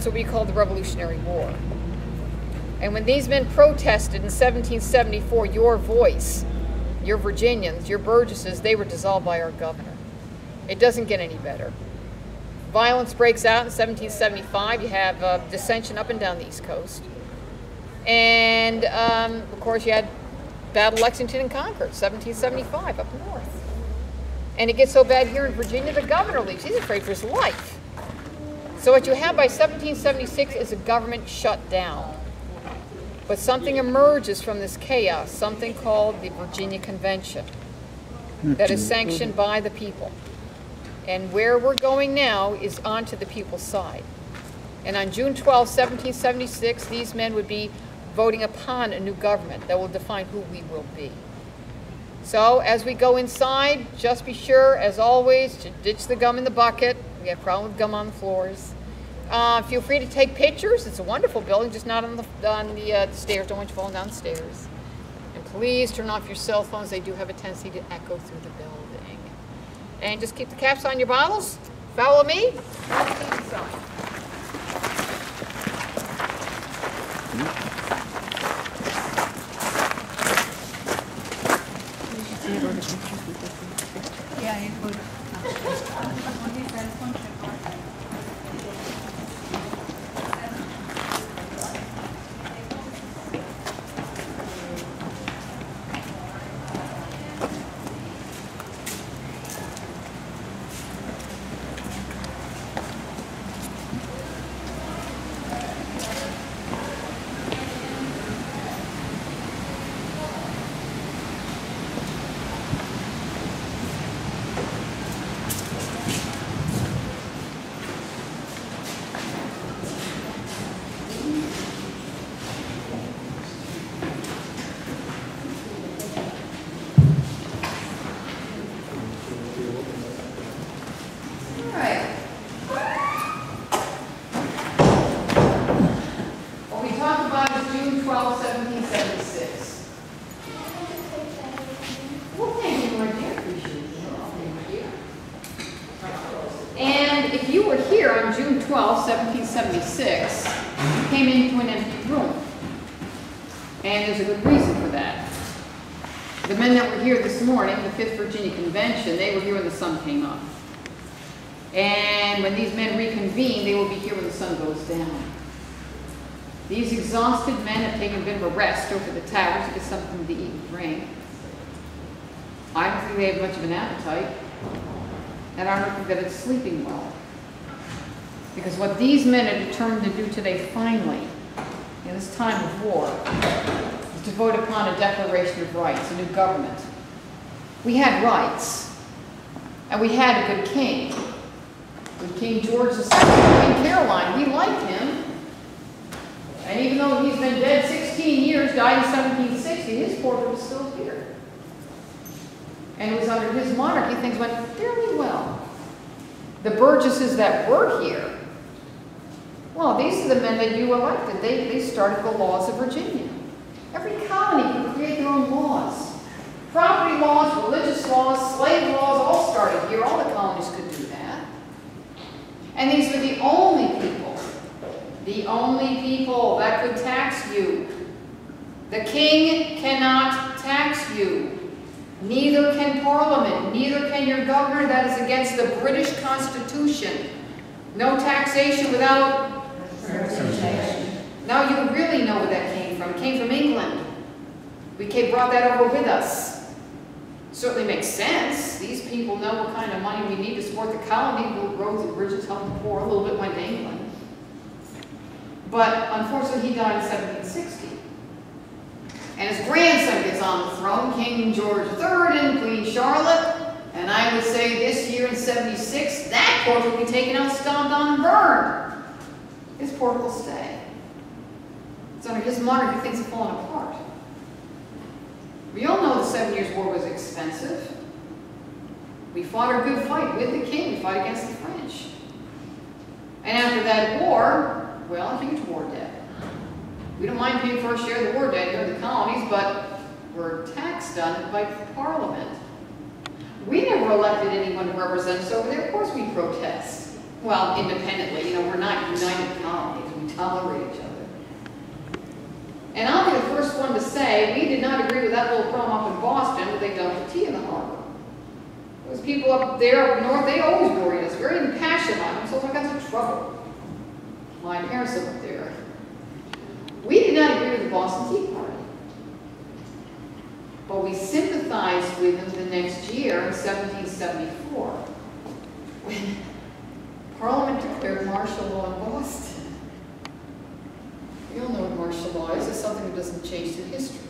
starts what we call the Revolutionary War. And when these men protested in 1774, your voice, your Virginians, your Burgesses, they were dissolved by our governor. It doesn't get any better. Violence breaks out in 1775. You have dissension up and down the East Coast. And, of course, you had Battle of Lexington and Concord, 1775, up north. And it gets so bad here in Virginia, the governor leaves. He's afraid for his life. So what you have by 1776 is a government shut down. But something emerges from this chaos, something called the Virginia Convention, that is sanctioned by the people. And where we're going now is onto the people's side. And on June 12, 1776, these men would be voting upon a new government that will define who we will be. So as we go inside, just be sure, as always, to ditch the gum in the bucket. We have a problem with gum on the floors. Feel free to take pictures. It's a wonderful building, just not on the stairs. Don't want you falling down the stairs. And please turn off your cell phones. They do have a tendency to echo through the building. And just keep the caps on your bottles. Follow me. Yeah, it would. June 12, 1776, came into an empty room. And there's a good reason for that. The men that were here this morning, the 5th Virginia Convention, they were here when the sun came up. And when these men reconvene, they will be here when the sun goes down. These exhausted men have taken a bit of a rest over the towers to get something to eat and drink. I don't think they have much of an appetite. And I don't think that it's sleeping well. Because what these men are determined to do today, finally, in this time of war, is to vote upon a Declaration of Rights, a new government. We had rights, and we had a good king. Good King George II, Queen Caroline, we liked him. And even though he's been dead 16 years, died in 1760, his portrait is still here. And it was under his monarchy things went fairly well. The Burgesses that were here, well, these are the men that you elected. They started the laws of Virginia. Every colony could create their own laws. Property laws, religious laws, slave laws, all started here. All the colonies could do that. And these were the only people that could tax you. The king cannot tax you. Neither can Parliament, neither can your governor. That is against the British Constitution. No taxation without representation. Now you really know where that came from. It came from England. We brought that over with us. Certainly makes sense. These people know what kind of money we need to support the colony, build roads and bridges, help the poor. A little bit went to England. But unfortunately, he died in 1760. And his grandson gets on the throne, King George III and Queen Charlotte. And I would say this year in 76, that portrait will be taken out, stomped on, and burned. His portrait will stay. It's under his monarchy, things have fallen apart. We all know the 7 Years' War was expensive. We fought a good fight with the king. We fought against the French. And after that war, well, huge war debt. We don't mind paying for our share of the war debt here in the colonies, but we're taxed on it by Parliament. We never elected anyone to represent us over there. Of course we protest. well, independently, you know, we're not united colonies, we tolerate each other. And I'll be the first one to say, we did not agree with that little problem up in Boston, but they dumped the tea in the harbor. Those people up there up north, they always worried us, very impassioned on them, so I got into trouble. My parents live up there. We did not agree with the Boston Tea Party. But we sympathized with them the next year in 1774, when Parliament declared martial law in Boston. We all know what martial law is. It's something that doesn't change through history.